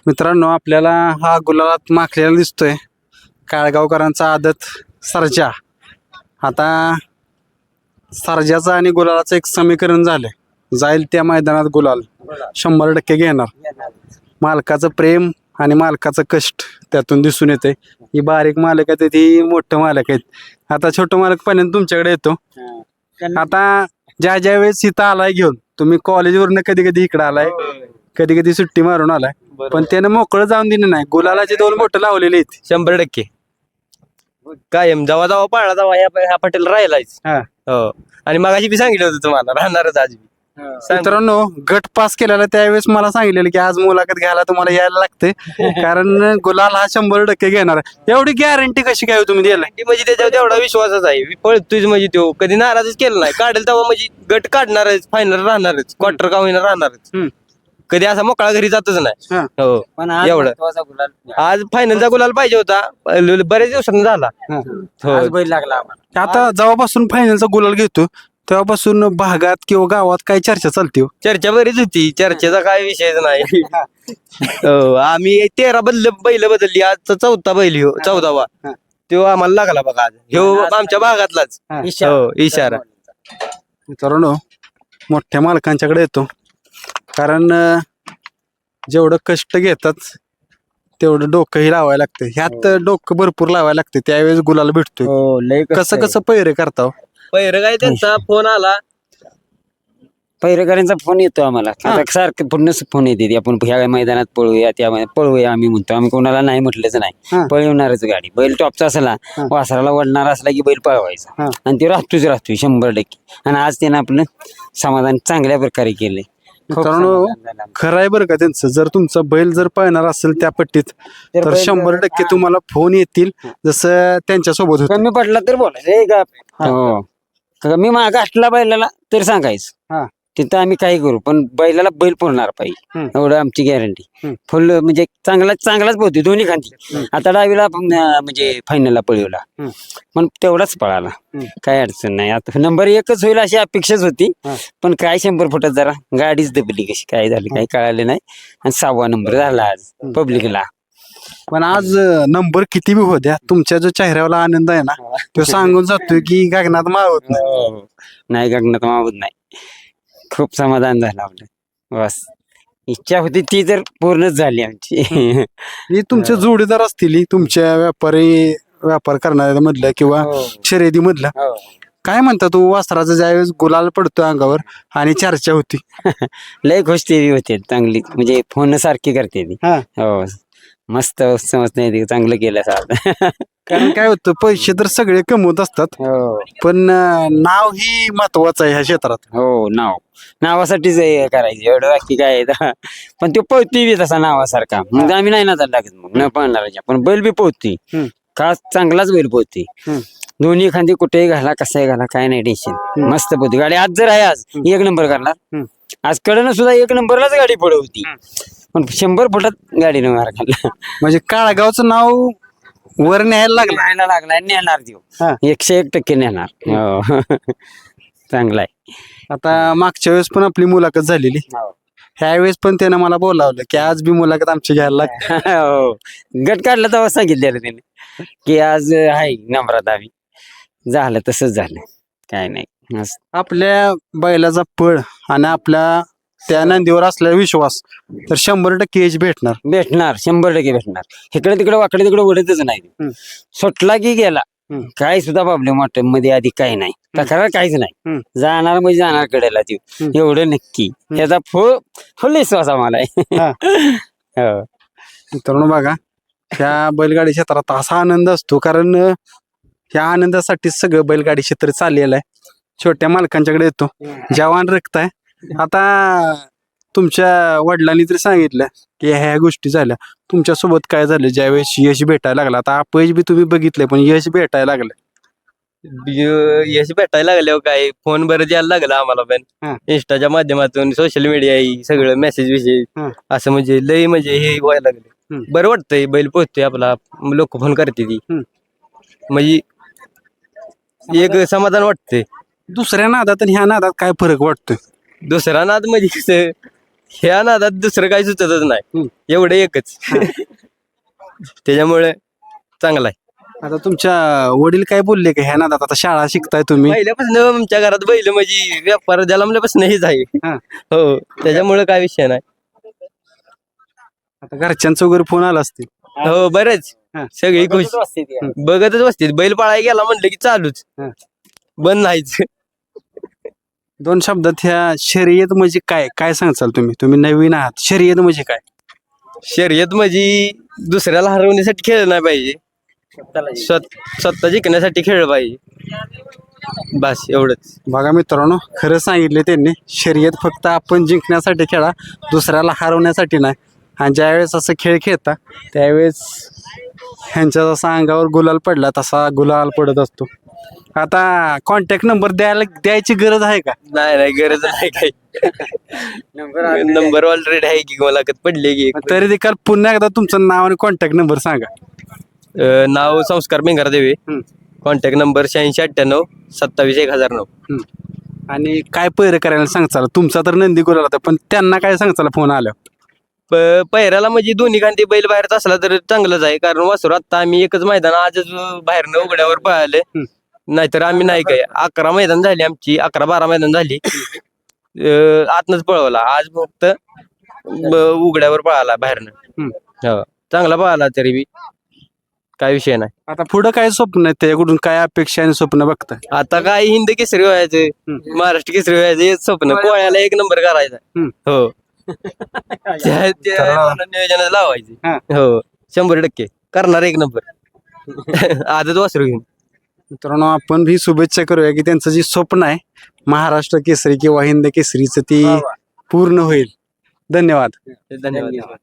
मित्रांनो, आपल्याला हा गुलालात माखलेला दिसतोय काळगावकरांचा आदत सर्जा. आता सर्जाचं आणि गुलालाचं एक समीकरण झालंय. जाईल त्या मैदानात गुलाल 100% घेणार. मालकाचं प्रेम आणि मालकाचं कष्ट त्यातून दिसून येते. ही बारीक मालक आहेत, ती मोठं मालक आहेत. आता छोटं मालक पण तुमच्याकडे येतो. आता ज्या ज्या वेळेस इथं आलाय घेऊन, तुम्ही कॉलेजवरनं कधी कधी इकडे आलाय, कधी कधी सुट्टी मारून आलाय, पण त्यानं मोकळं जाऊन दिलं नाही. गुलालाचे 2 बोटं लावलेले आहेत. 100% कायम जेव्हा जेव्हा पाळला तेव्हा ह्या पटेल राहिलाच. हा. हो, आणि मगाशी बी सांगितलं होतं तुम्हाला राहणारच आज बी. मित्रांनो, गट पास केलेला त्यावेळेस मला सांगितलेलं की आज मुलाखत घ्यायला तुम्हाला यायला लागते, कारण गुलाल हा 100% घेणार. एवढी गॅरंटी कशी काय तुम्ही दिला? म्हणजे त्याच्यावर तेवढा विश्वासच आहे. पळतोय म्हणजे तो कधी नाराजच केलं नाही. काढेल तेव्हा म्हणजे गट काढणारच, फायनल राहणारच, क्वार्टर का होईना राहणारच. कधी असा मोकळा घरी जातच नाही. हा. हो, एवढं आज फायनलचा गुलाल पाहिजे होता. बरेच दिवसांनी झाला. हो. बैल लागला आम्हाला. आता जेव्हापासून फायनलचा गुलाल घेतो तेव्हापासून भागात किंवा गावात काही चर्चा चालते हो? चर्चा बरीच होती. चर्चेचा काय विषयच नाही. हो, आम्ही 13 बैल बदलली. आज 4था बैल ह्यो, 14वा. तो आम्हाला लागला बघा आज. ह्यो आमच्या भागातलाच. हो, इशारा. मित्रांनो, मोठ्या मालकांच्याकडे येतो, कारण जेवढं कष्ट घेतात तेवढं डोकंही लावायला लागतं. ह्यात डोकं भरपूर लावायला लागते, त्यावेळेस गुलाल भेटतोय. हो, लय कसं कसं पैरे करता हो? पहिरं काय त्यांचा फोन आला. पैरेकरांचा फोन येतो आम्हाला. आता सारखे पूर्ण फोन येते, आपण ह्या मैदानात पळूया, त्या मैदानात पळूया. आम्ही म्हणतो, आम्ही कोणाला नाही म्हटलंच नाही. पळवणारच गाडी. बैल टॉपचा असला, वासराला वडणार असला की बैल पळवायचा, आणि ते राहतोच 100%. आणि आज त्यानं आपलं समाधान चांगल्या प्रकारे केलंय. मित्रांनो, खरं आहे बरं का त्यांचं. जर तुमचा बैल जर पळणार असेल त्या पट्टीत तर 100% तुम्हाला फोन येतील, जसं त्यांच्या सोबत होतं. कमी पडला तर बोलायचं. हो, कमी माग असला बैलाला तर सांगायचं. तिथं आम्ही काही करू, पण बैलाला बैल पळणार पाहिजे, एवढं आमची गॅरंटी. फुल म्हणजे चांगलाच पोहते दोन्ही खांदी. आता डावीला म्हणजे फायनलला पळवला, पण तेवढाच पळाला, काय अडचण नाही. आता नंबर 1च होईल अशी अपेक्षाच होती, पण काय 100 फुटात जरा गाडीच दबली, कशी काय झाली काही कळाले नाही. आणि 6वा नंबर झाला आज पब्लिकला. पण आज नंबर किती बी होत्या, तुमच्या जो चेहऱ्यावर आनंद आहे ना, तो सांगून जातोय की गगनात मावत नाही. नाही, गगनात मावत नाही. खूप समाधान झालं आपलं. बस, इच्छा होती ती तर पूर्णच झाली आमची. ही तुमचे जोडीदार असतील, तुमच्या व्यापार करणाऱ्या मधलं किंवा शर्यती मधलं, काय म्हणता तू वासराचं ज्यावेळेस गुलाल पडतो अंगावर आणि चर्चा होती? लय खुश ते होते, चांगली म्हणजे फोन सारखी करते ती. हो, मस्त समज नाही, चांगलं केलं साहेब. कारण काय होतं, पैसे तर सगळे कमवत असतात, पण नाव ही महत्वाचं आहे ह्या क्षेत्रात. हो, नावासाठीच करायचं, एवढं बाकी काय आहे. पण तो पळती बी तसा नावासारखा, म्हणजे आम्ही नाही नादायला लागत मग न पळणार. पण बैल बी पोहती, खास चांगलाच बैल पोहती. दोन्ही एखादी कुठेही घाला, कसाही घाला, काय नाही टेन्शन. मस्त पोहती गाडी. आज जर आहे, आज 1 नंबर करणार. आज कडनं सुद्धा 1 नंबरलाच गाडी पळवती, पण 100 फुटात गाडीने मार खाल्ला. म्हणजे काळगावचं नाव वर न्यायला लागलं. नेणार देऊ, 101% नेणार. चांगला आहे. आता मागच्या वेळेस पण आपली मुलाखत झालेली, ह्यावेळेस पण त्यानं मला बोलावलं की आज बी मुलाखत आमची घ्यायला लागते. हो, गट काढला तेव्हा सांगितलेलं त्याने की आज आहे नंबरात. आम्ही झालं तसंच झालं, काय नाही. आपल्या बैलाचा पळ आणि आपल्या त्या नंदीवर असलेला विश्वास तर 100% एज भेटणार. 100% भेटणार. इकडे तिकडे वाकडे तिकडे उडतच नाही. सुटला की गेला, काही सुद्धा प्रॉब्लेम वाटत मध्ये आधी काही नाही, तक्रार काहीच नाही. जाणार म्हणजे जाणार कडेला ती, एवढं नक्की. याचा फुल विश्वास आम्हाला आहे. मित्रांनो बघा, ह्या बैलगाडी क्षेत्रात असा आनंद असतो, कारण ह्या आनंदासाठी सगळं बैलगाडी क्षेत्र चाललेलं आहे. छोट्या मालकांच्याकडे येतो, जवान रक्त आहे. आता तुमच्या वडिलांनी तरी सांगितलं की ह्या गोष्टी झाल्या, तुमच्या सोबत काय झालं ज्यावेळेस यश भेटायला लागला? आता अपयश बी तुम्ही बघितलंय, पण यश भेटायला लागलं. यश भेटायला लागल्यावर काय फोन बरं यायला लागला आम्हाला पण. इंस्टाच्या माध्यमातून, सोशल मीडिया सगळं मेसेज विषयी असं म्हणजे लय म्हणजे हे व्हायला लागले. बरं वाटतंय, बैल पोहोचतोय आपला, लोक फोन करते ती, म्हणजे एक समाधान वाटतंय. दुसऱ्या नादात आणि ह्या नादात काय फरक वाटतोय? दुसरा नाद म्हणजे कसं, ह्या नादात दुसरं काही सुचतच नाही, एवढं एकच. त्याच्यामुळे चांगला आहे. आता तुमच्या वडील काय बोलले का ह्या नादात आता शाळा शिकताय तुम्ही? पहिल्यापासून आमच्या घरात बैल म्हणजे व्यापार जन्मल्यापासून हेच आहे. हा. हो, त्याच्यामुळे काय विषय नाही. आता घरच्यांचा वगैरे फोन आला असतील. हो, बरेच हा. सगळी खुश बघतच बसतील. बैल पाळायला गेला म्हणलं की चालूच, हा. बंद नाहीच. 2 शब्दात ह्या शर्यत म्हणजे काय काय सांगचाल तुम्ही नवीन आहात, शर्यत म्हणजे काय? शर्यत म्हणजे दुसऱ्याला हरवण्यासाठी खेळ नाही पाहिजे, स्वतः जिंकण्यासाठी खेळ पाहिजे, बस एवढंच. बघा मित्रांनो, खरं सांगितले त्यांनी, शर्यत फक्त आपण जिंकण्यासाठी खेळा, दुसऱ्याला हरवण्यासाठी नाही. आणि ज्यावेळेस असं खेळ खेळता त्यावेळेस ह्यांच्या जसा अंगावर गुलाल पडला तसा गुलाल पडत असतो. आता कॉन्टॅक्ट नंबर द्यायची गरज आहे का? नाही गरज नाही काही. नंबर ऑलरेडी आहे की, मुलाखत पडली की. तरी देखील पुन्हा एकदा तुमचं नाव आणि कॉन्टॅक्ट नंबर सांगा. नाव संस्कार भिंगार देवे, कॉन्टॅक्ट नंबर 8698 27 1009. आणि काय पैर करायला सांगचाल? तुमचा तर नंदी गुलाल होता, पण त्यांना काय सांगचाल फोन आल्यावर? पहिऱ्याला म्हणजे दोन्ही खांदी बैल बाहेरच असला तर चांगलंच आहे, कारण वासरू आता आम्ही एकच मैदान आजच बाहेरनं उघड्यावर पळाले, नाहीतर आम्ही नाही काय 11 मैदान झाली आमची, 11-12 मैदान झाली, आतनच पळवला. आज फक्त उघड्यावर पळाला बाहेरनं. हो, चांगला पळाला, तरी बी काय विषय नाही. आता पुढं काय स्वप्न आहे, त्याकडून काय अपेक्षा आणि स्वप्न बघताय? आता काय हिंद केसरी व्हायचं, महाराष्ट्र केसरी व्हायचं हे स्वप्न, कोळ्याला 1 नंबर करायचा. हो, नियोजन लावायचे. हो, 100% करणार 1 नंबर. आजच वासरू घेऊन. मित्रांनो, आपण भी शुभेच्छा करूया की त्यांचं जे स्वप्न आहे महाराष्ट्र केसरी किंवा हिंद केसरीचं ती पूर्ण होईल. धन्यवाद. धन्यवाद.